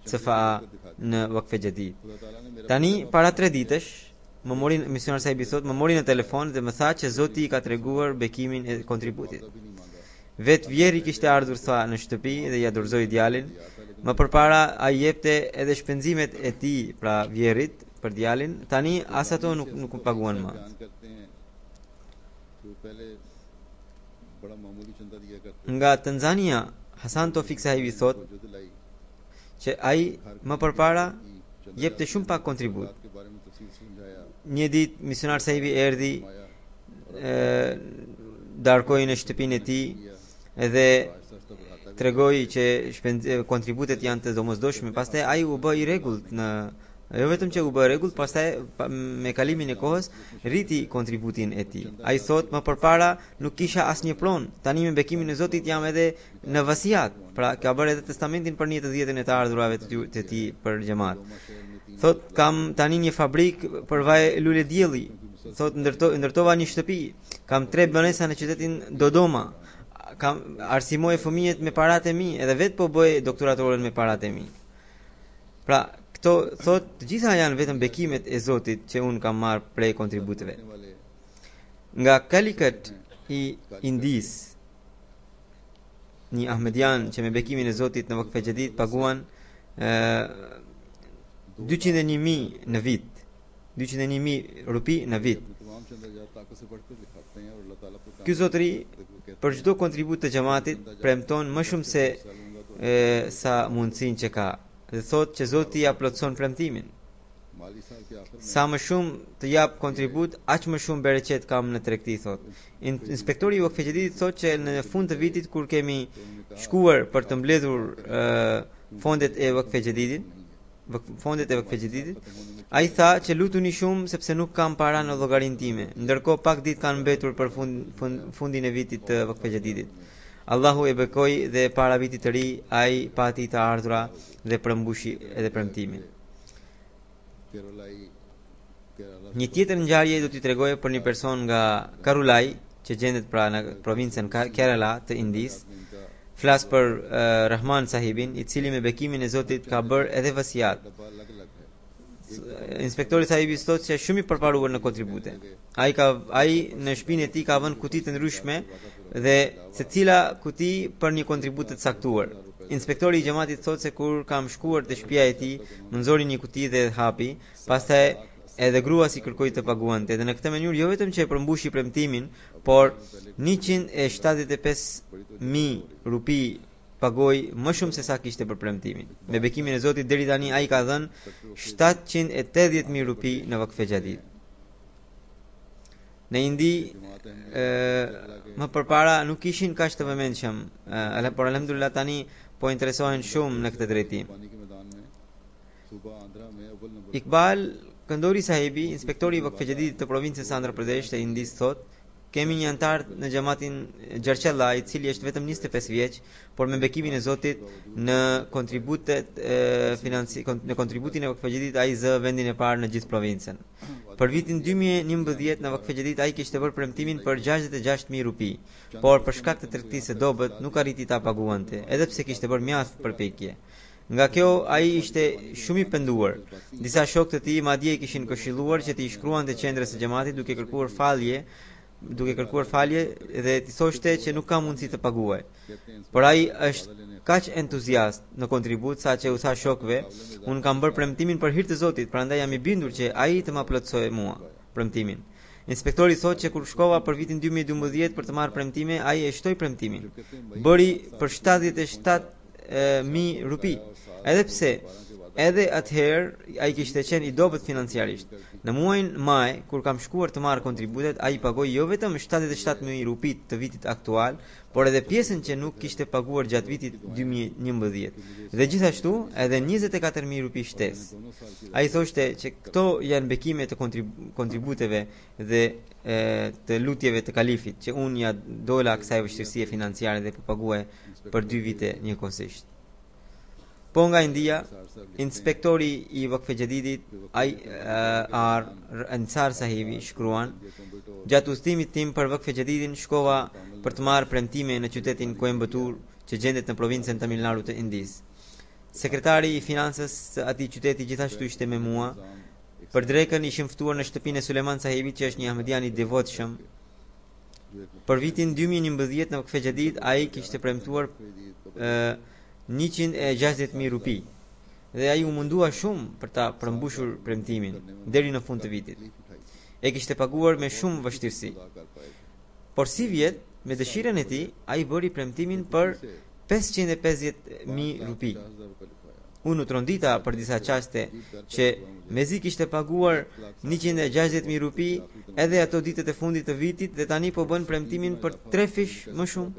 CFA në Vakfe Xhedid. Tani para 3 ditësh, misionar sahibi thot, më mori në telefon dhe më tha që Zoti i ka treguar bekimin e kontributit. Vet vjeri kishte ardhur tha në shtëpi dhe ja dorëzoi djalin. Më përpara ai jepte edhe shpenzimet e tij, pra vjerit për djalin. Tani as ato nuk u paguan më. Nga Tanzania, Hasan Tofik sahibi thot që ai më përpara jepte shumë pak kontribut. Një ditë misionar sahibi erdhi, darkoi në shtëpinë e tij dhe tregoi që kontributet janë të domosdoshme. Pastaj ai u bë i rregullt jo vetëm që u bë rregull, pastaj me kalimin e kohës rriti kontributin e tij. Ai thot: më përpara nuk kisha asnjë pron, tani me bekimin e Zotit jam edhe në vasiat. Pra ka bërë edhe testamentin për 1/10 e të ardhurave të tij për xhamat. Thot: kam tani një fabrik për vaj lule dielli. Thot: ndërtova një shtëpi. Kam 3 banesa në qytetin Dodoma. Kam arsimoj fëmijët me paratë e mi, edhe vetë po bëj doktoratorën me paratë e mi. Pra këto thot të gjitha janë vetëm bekimet e Zotit që unë kam marrë prej kontributeve. Nga Calicut i Indis, një Ahmedian që me bekimin e Zotit në Vakfe Xhedid paguan 201.000 në vit, 201.000 rupi në vit. Ky zotëri për çdo kontribut të xhamatit premton më shumë se sa mundësinë që ka. Dhe thot që Zoti ja plotson premtimin. Sa më shumë të jap kontribut, aq më shumë bereqet kam në tregti, thot. Inspektori i Vakfe Xhedidit thot që në fund të vitit kur kemi shkuar për të mbledhur fondet e Vakfe Xhedidit, ai tha që lutuni shumë sepse nuk kam para në llogarinë time. Ndërkohë pak ditë kanë mbetur për fundin e vitit të Vakfe Xhedidit. Allahu e bekoi dhe para vitit të ri ai pati të ardhura dhe përmbushi edhe premtimin. Një tjetër ngjarje do t'i tregoj për një person nga Karulai, që gjendet pra në provincën Kerala të Indis. Flas për Rahman sahibin, i cili me bekimin e Zotit ka bërë edhe vasiat. Inspektori sahibi thot se shumë i përparuar në kontribute. Ai në shtëpinë e tij ka vënë kuti të ndryshme dhe secila kuti për një kontribut të caktuar. Inspektori i xhamatit thot se kur kam shkuar te shtëpia e tij, më nxori një kuti dhe hapi, pastaj edhe grua si kërkoi të paguante. Dhe në këtë mënyrë jo vetëm që e përmbushi premtimin, por 175.000 rupi pagoi më shumë se sa kishte për premtimin. Me bekimin e Zotit deri tani ai ka dhënë 780.000 rupi në Vakfe Xhedid. Në Indi më përpara nuk ishin kaq të vëmendshëm, por alhamdulillah tani po interesohen shumë në këtë drejtim. Iqbal Këndori Sahibi, inspektori i Vakfejëdit të provincës Andhra Pradesh të Indis thot, kemi një antar në xhamatin Gjarqella, i cili është vetëm 25 vjeç, por me bekimin e Zotit në në kontributin e Vakfejëdit ai zë vendin e parë në gjithë provincën. Për vitin 2011 në Vakfejëdit ai kishte bërë premtimin për 66.000 rupi, por për shkak të tregtisë së dobët nuk arriti ta paguante, edhe pse kishte bërë mjaft përpjekje. Nga kjo ai ishte shumë i penduar. Disa shokë të tij madje i kishin këshilluar që t'i shkruante qendrës së xhamatit duke kërkuar falje dhe t'i thoshte që nuk ka mundësi të paguaj. Por ai është kaq entuziast në kontribut sa që u tha shokëve, unë kam bërë premtimin për hir të Zotit, prandaj jam i bindur që ai të ma plotësojë mua premtimin. Inspektori thotë që kur shkova për vitin 2012 për të marrë premtime, ai e shtoi premtimin. Bëri për 77.000 rupi, edhe pse edhe atëherë ai kishte qenë i dobët financiarisht. Në muajin maj, kur kam shkuar të marr kontributet, ai pagoi jo vetëm 77.000 rupi të vitit aktual, por edhe pjesën që nuk kishte paguar gjatë vitit 2011. Dhe gjithashtu edhe 24.000 rupi shtesë. Ai thoshte që këto janë bekime të kontributeve dhe të lutjeve të kalifit, që unë ja dola kësaj vështirësie financiare dhe po paguaj për 2 vite njëkohësisht. Po nga India, inspektori i Vakfejëdit Ansar Sahibi shkruan, gjatë udhëtimit tim për Vakfejëditin shkova për të marrë premtime në qytetin Coimbatore, që gjendet në provincën Tamil Nadu të Indis. Sekretari i financës së atij qyteti gjithashtu ishte me mua. Për drekën ishim ftuar në shtëpinë e Suleman Sahibit, që është një ahmedian i devotshëm. Për vitin 2011 në Vakfejëdit ai kishte premtuar 160.000 rupi dhe ai u mundua shumë për ta përmbushur premtimin deri në fund të vitit. E kishte paguar me shumë vështirësi. Por si vjet, me dëshirën e tij, ai bëri premtimin për 550.000 rupi. Unë u trondita për disa qaste që mezi kishte paguar 160.000 rupi edhe ato ditët e fundit të vitit dhe tani po bën premtimin për 3 fish më shumë.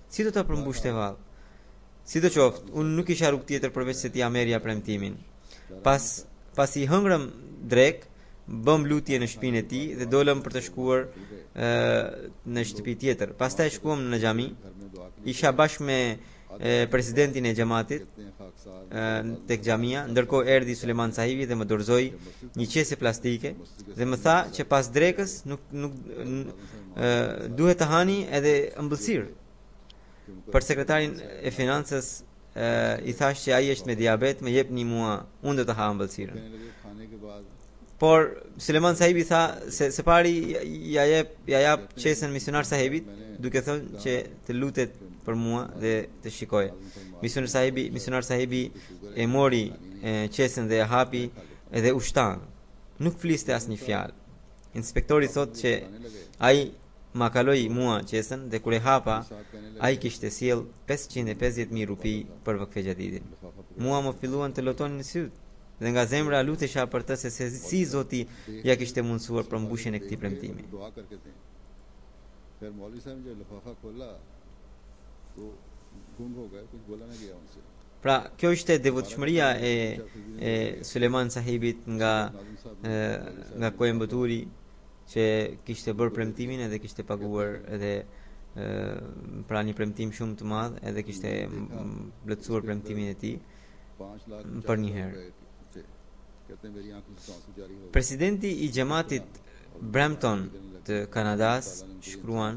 Si do ta përmbushte vallë? Sidoqoftë, unë nuk isha rrugë tjetër përveç se t'i merrja premtimin. Pas i hëngrëm drek, bëm lutje në shtëpinë e tij dhe dolëm për të shkuar në shtëpi tjetër. Pastaj shkuam në xhami. Isha bashkë me presidentin e xhamatit tek xhamia, ndërkohë erdhi Suleman Sahibi dhe më dorëzoi një qese plastike dhe më tha që pas drekës nuk duhet të hani edhe ëmbëlsirë. Për sekretarin e financës i thash që ai është me diabet, më jepni mua, unë do të ha ëmbëlsirën. Por Suleman Sahibi tha se pari ja jap qesën misionar Sahibit, duke thënë që të lutet për mua dhe të shikojë. Misionar Sahibi e mori qesën dhe e hapi edhe u shtan. Nuk fliste asnjë fjalë. Inspektori thotë që ai ma kaloi mua qesën dhe kur e hapa, ai kishte sjell 550.000 rupi për Vakfejëditin. Mua më filluan të lotonin syt dhe nga zemra lutesha për të se si Zoti ja kishte mundsuar përmbushjen e këtij premtimi. Pra, kjo ishte devotshmëria e Suleman Sahibit nga Coimbatore, që kishte bërë premtimin edhe kishte paguar edhe pra një premtim shumë të madh, edhe kishte plotësuar premtimin e tij për një herë. Presidenti i xhamatit Brampton të Kanadas shkruan,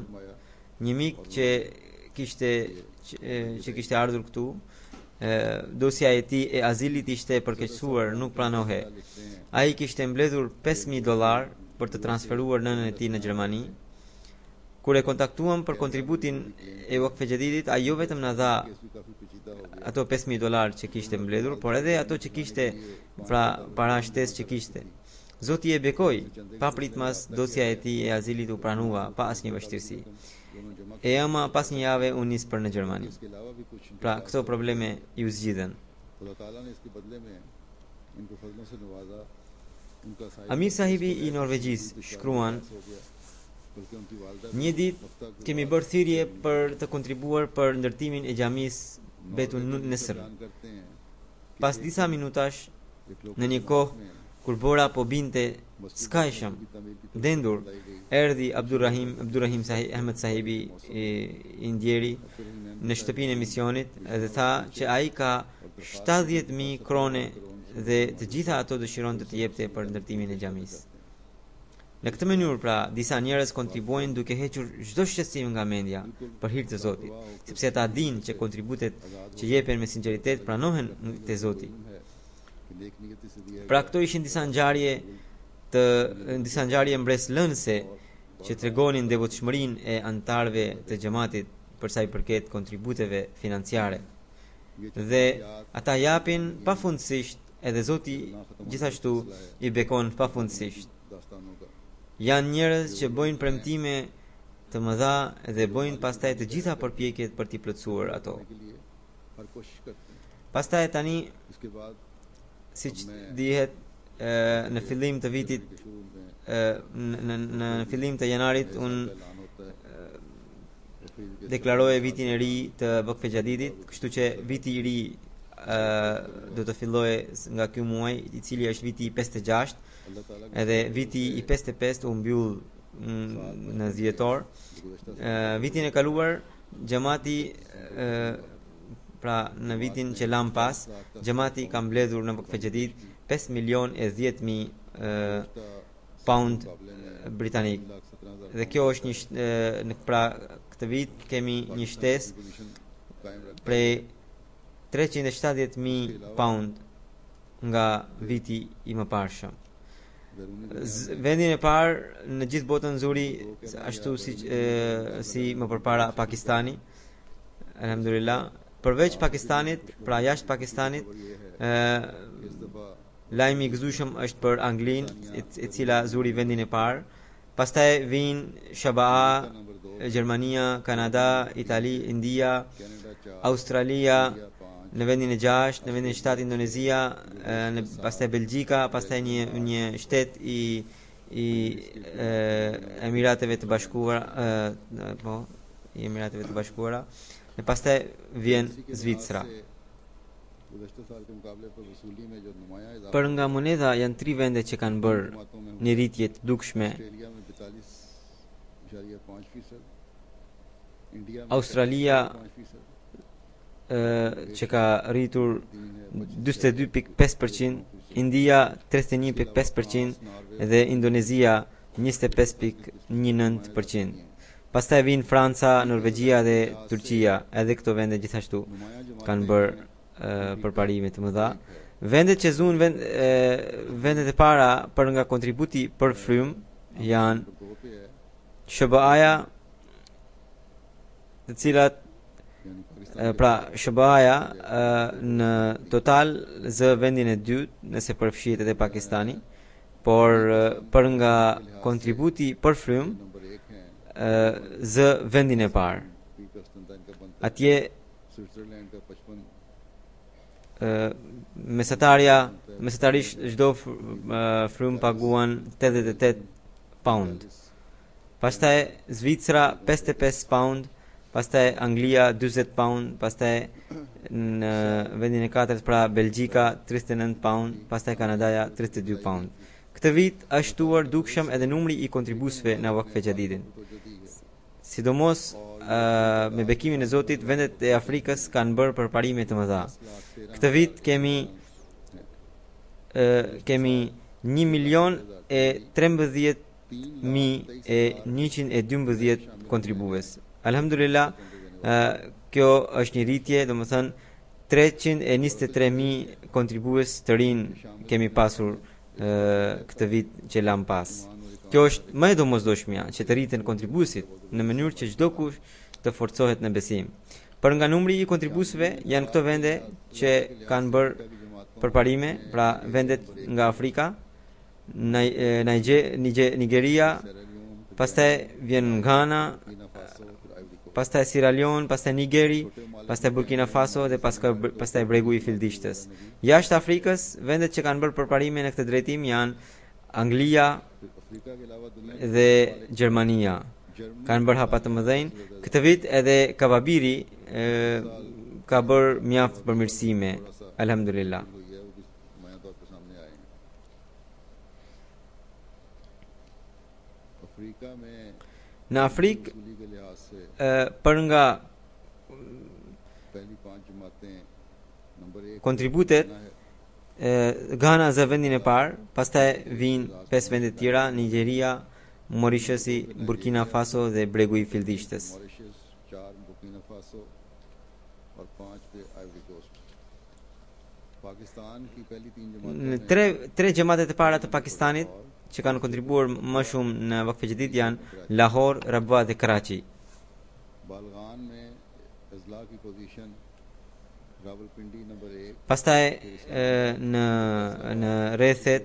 një mik që kishte ardhur këtu, dosja e tij e azilit ishte përkeqësuar, nuk pranohej. Ai kishte mbledhur $5.000 për të transferuar nënën e tij në Gjermani. Kur e kontaktuam për kontributin e Vakfejëditit, ai jo vetëm na dha ato $5.000 që kishte mbledhur, por edhe ato që kishte, pra para shtesë që kishte. Zoti e bekoi, pa pritmas dosja e tij e azilit u pranua pa asnjë vështirësi. E ama pas një jave u nis për në Gjermani. Pra këto probleme ju zgjidhen. Amir Sahibi i Norvegjisë shkruan, një ditë kemi bërë thirrje për të kontribuar për ndërtimin e xhamisë Betun Nesr. Pas disa minutash, në një kohë Kur bora po binte skajshëm, dendur, erdhi Abdurrahim Ahmed Sahibi i ndjeri në shtëpinë e misionit dhe tha që ai ka 70.000 krone dhe të gjitha ato dëshiron të jepte për ndërtimin e xhamisë. Në këtë mënyrë pra disa njerëz kontribuojnë duke hequr çdo shqetësim nga mendja për hir të Zotit, sepse ata dinë që kontributet që jepen me sinqeritet pranohen te Zoti. Pra këto ishin disa ngjarje mbreslënëse që tregonin devotshmërinë e anëtarëve të xhamatit për sa i përket kontributeve financiare. Dhe ata japin pafundësisht, edhe Zoti gjithashtu i bekon pafundësisht. Janë njerëz që bojnë premtime të mëdha dhe bojnë pastaj të gjitha përpjekjet për t'i plotësuar ato. Pastaj tani, siç dihet, në fillim të vitit, në fillim të janarit, unë deklaroj vitin e ri të Vakfe Xhadidit, kështu që viti i ri do të fillojë nga ky muaj, i cili është viti i 56, edhe viti i 55 u mbyll në dhjetor. Vitin e kaluar xhamati, pra në vitin që lam pas, xhamati ka mbledhur në Vakfe Xhadid 5.010.000 pound britanik. Dhe kjo është pra këtë vit kemi një shtesë prej 370.000 pound nga viti i mëparshëm. Vendin e parë në gjithë botën zuri ashtu si më përpara Pakistani, alhamdulillah. Përveç Pakistanit, pra jashtë Pakistanit, lajmi i gëzueshëm është për Anglinë, e cila zuri vendin e parë. Pastaj vijnë SBA, Gjermania, Kanada, Itali, India, Australia në vendin e 6, në vendin e 7 Indonezia, pastaj Belgjika, pastaj një shtet i Emirateve të Bashkuara, dhe pastaj vjen Zvicra. Për nga monedha janë 3 vende që kanë bërë një rritje të dukshme. Australia që ka rritur 42.5%, India 31.5% dhe Indonezia 25.19%. Pastaj vijnë Franca, Norvegjia dhe Turqia, edhe këto vende gjithashtu kanë bërë përparime të mëdha. Vendet që zuan vendet e para për nga kontributi për frym janë SBA-ja, të cilat pra SBA-ja në total zë vendin e dytë nëse përfshihet edhe Pakistani, por për nga kontributi për frym zë vendin e parë. Atje mesatarisht çdo frym paguan 88 pound. Pastaj Zvicra 55 pound, pastaj Anglia 40 pound, pastaj në vendin e katërt pra Belgjika 39 pound, pastaj Kanadaja 32 pound. Këtë vit është shtuar dukshëm edhe numri i kontribuesve në Vakfe Xhadidin. Sidomos me bekimin e Zotit, vendet e Afrikës kanë bërë përparime të mëdha. Këtë vit kemi 1.013.112 kontribues. Alhamdulillah, kjo është një rritje, domethënë 323.000 kontribues të rinj kemi pasur këtë vit që lam pas. Kjo është më e domosdoshmja që të rriten kontribuesit në mënyrë që çdo kush të forcohet në besim. Për nga numri i kontribuesve janë këto vende që kanë bërë përparime, pra vendet nga Afrika, Nigeria, pastaj vjen Ghana, pastaj Sierra Leone, pastaj Nigeri, pastaj Burkina Faso dhe pastaj bregu i Fildishtës. Jashtë Afrikës, vendet që kanë bërë përparime në këtë drejtim janë Anglia dhe Gjermania. Kanë bërë hapa të mëdhenj. Këtë vit edhe Kababiri ka bërë mjaft përmirësime, alhamdulillah. Africa में Në Afrikë, वसूली के लिहाज से për nga पहली 5 जमातें नंबर 1 kontributet, Ghana zë vendin e parë, pastaj vijnë 5 vende të tjera, Nigeria, Mauritiusi, Burkina Faso dhe bregu i Fildishtës. Mauritius, 4 Burkina Faso और 5 पे Ivory coast. Pakistan की पहली 3 Në जमातें tre gjematet e para të Pakistanit që kanë kontribuar më shumë në Vakfe Jadid janë Lahore, Rabwa dhe Karachi. बालगान में अजला की पोजीशन रावलपिंडी नंबर 1, Pastaj në rrethet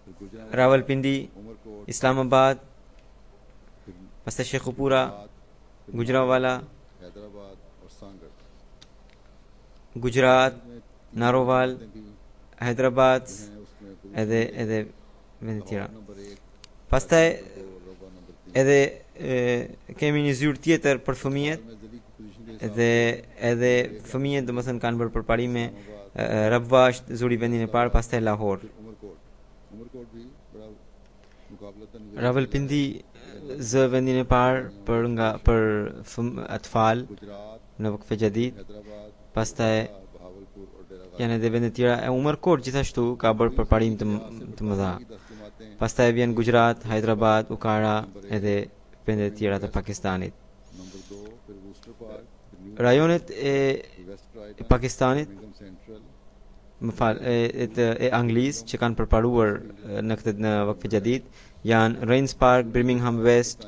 फिर गुजरात, Rawalpindi, Umarkot, Islamabad, pastaj Shekhupura, Gujranwala, Hyderabad और सांगड़ Gujarat, में Narowal, भी Hyderabad हैं उसमें edhe vende të tjera. Number 1, Pastaj रबा नंबर 3 edhe kemi një zyrë tjetër për fëmijët में जली की पोजीशन के edhe fëmijët domethënë kanë bërë përparime. Rabwa është zuri i vendin e parë, pastaj Lahore. Umarkot भी बड़ा मुकाबलतन Rawalpindi zë vendin e parë për atfal Gujarat, në Vakfe Jadid, Hyderabad, pastaj बहावलपुर और डेरा janë edhe vende të tjera. Umarkot gjithashtu ka bërë përparim të mëdha. की 10 जमातें Pastaj vjen Gujarat, Hyderabad, Ukara edhe vende të tjera të Pakistanit. Number 2, फिर booster park, फिर new Rajonet e waste क्राइटन, Pakistanit, Mingam central, më fal, e Anglisë që kanë përparuar në Vakfe Jadid janë Rains Park, Birmingham West,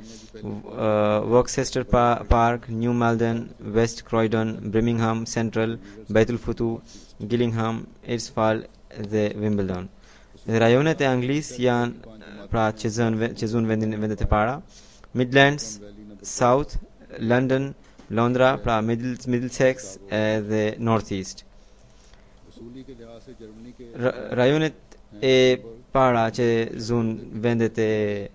Worcester Park, New Malden, West Croydon, Birmingham Central, Baitul Futu, Gillingham, Ersfall dhe Wimbledon. Dhe rajonet e Anglisë janë pra që zon vendet e para: Midlands, South, London, Londra, pra Middlesex dhe North East. वसूली के लिहाज से जर्मनी के Rajonet e para që zon vendet e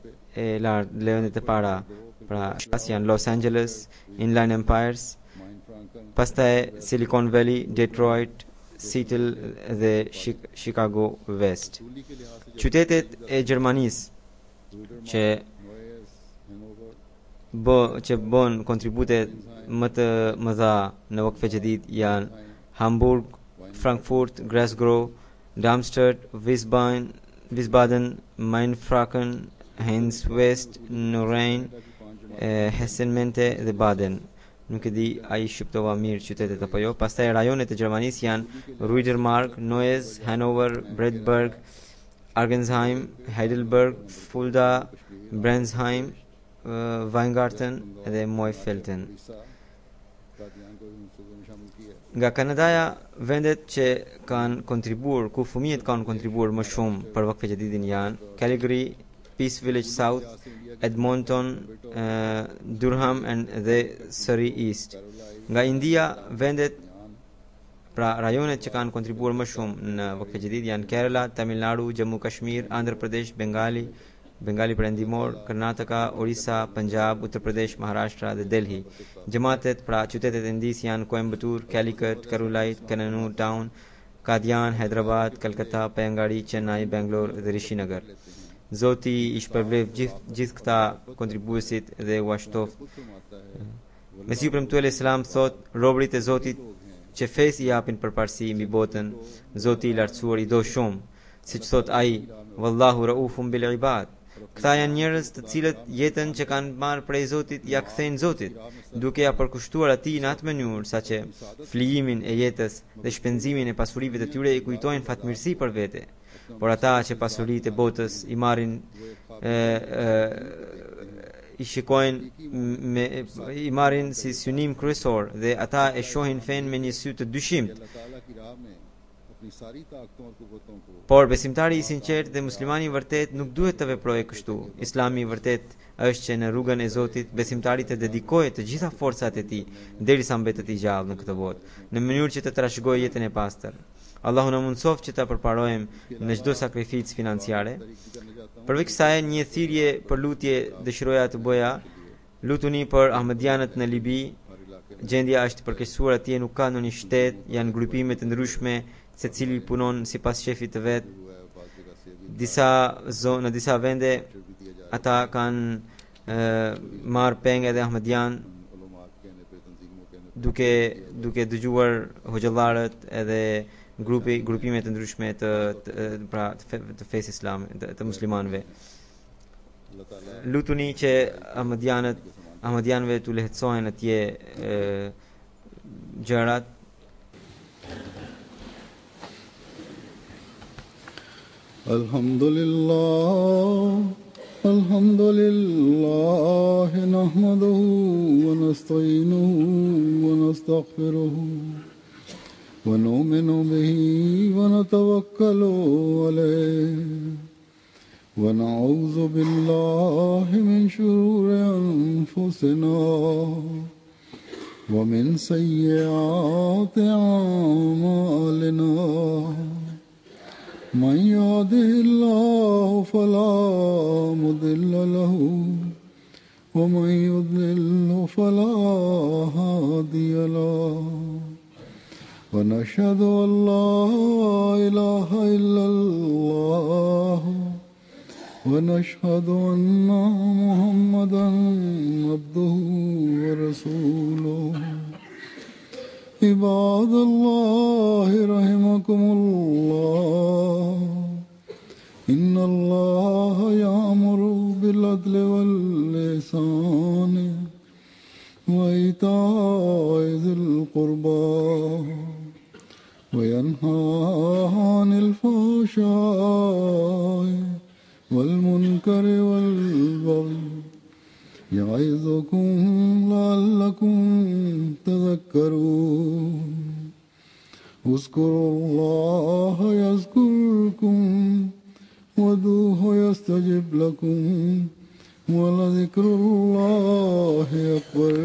para pra janë Los Angeles, Inland Empires, mine फ्रांकन, pastaj Silicon Valley, Detroit, Seattle dhe Chicago West. वसूली के लिहाज से Qytetet e Gjermanisë që Noyce, Hanover, që bën kontribute më të mëdha në Vakfe Jadid janë Hamburg, Frankfurt, Glasgow, Darmstadt, Wiesbaden, Mainfranken, Heinz West, Lorraine, Hessen-Mente dhe Baden. Nuk e di a i shqiptova mirë qytetet apo jo. Pastaj rajonet e Gjermanisë janë Rüdermark, Neuss, Hanover, Bredberg, Argensheim, Heidelberg, Fulda, Brensheim, Weingarten dhe Moyfelten. Orissa, Qadian को भी सूबे में शामिल किया। Nga Kanadaja, vendet që kanë kontribuar, ku fëmijët kanë kontribuar më shumë për Vakfe Jadidin janë Calgary, Peace Village South, Edmonton, Durham dhe Surrey East. Nga India, vendet pra rajonet që kanë kontribuar më shumë në Vakfe Jadid janë Kerala, Tamil Nadu, Jammu Kashmir, Andhra Pradesh, Bengali Perëndimor, Karnataka, Orissa, Punjab, Uttar Pradesh, Maharashtra dhe Delhi. Gjematet pra qytetet e Indisë janë Coimbatore, Calicut, Karulait, Kannur Town, Qadian, Hyderabad, Calcutta, Payangari, Chennai, Bangalore dhe Rishinagar. Zoti i shpërblef gjithë këta kontribuesit dhe u ashtoft. Mesiu premtuar selam thot, robërit e Zotit që fesë i japin përparësi mbi botën, Zoti i lartësuar i do shumë, siç thot ai, wallahu raufun bil ibad. Këta janë njerëz të cilët jetën që kanë marrë prej Zotit ja kthejnë Zotit, duke ja përkushtuar atij në atë mënyrë saqë flijimin e jetës dhe shpenzimin e pasurive të tyre i kujtojnë fatmirësi për vete. Por ata që pasuritë e botës i marrin i shikojnë i marrin si synim kryesor dhe ata e shohin fen me një sy të dyshimt. अल्लाह ताला की राह में अपनी सारी ताकतों और कुव्वतों को Por besimtari i sinqert dhe muslimani i vërtet nuk duhet të veprojë kështu. Islami i vërtet është që në rrugën e Zotit besimtari të dedikojë të gjitha forcat e tij derisa mbetet i gjallë në këtë botë, në mënyrë që të trashëgojë jetën e pastër. Allahu na mundsoft që ta përparojmë në çdo sakrificë financiare. Përveç kësaj, një thirrje për lutje dëshiroja të bëja. Lutuni për ahmedianët në Libi. Gjendja është përkeqësuar atje, nuk ka ndonjë shtet, janë grupime të ndryshme, secili punon sipas shefit të vet. Në disa vende अता कान मार पेंग एदे अहमदियान उलमा के कहने पे तंजीमों के कहने duke dëgjuar hoxhallarët edhe grupi me të ndryshme të fesë islame të muslimanëve. अल्लाह ताला Lutuni që ahmadianëve t'u lehtësohen atje gjërat. الحمد لله نحمده ونستعينه ونستغفره ونؤمن به ونتوكل عليه ونعوذ بالله من شرور أنفسنا ومن سيئات أعمالنا من يهده الله فلا مضل له ومن يضلل فلا هادي له ونشهد أن لا إله إلا الله ونشهد أن محمدا عبده ورسوله عباد الله رحمكم الله إن الله يأمر بالعدل والإحسان وإيتاء ذي القربى وينهى عن الفحشاء والمنكر والبغي يعظكم لعلكم تذكرون اذكروا الله يذكركم وادعوه يستجب لكم ولذكر الله أكبر.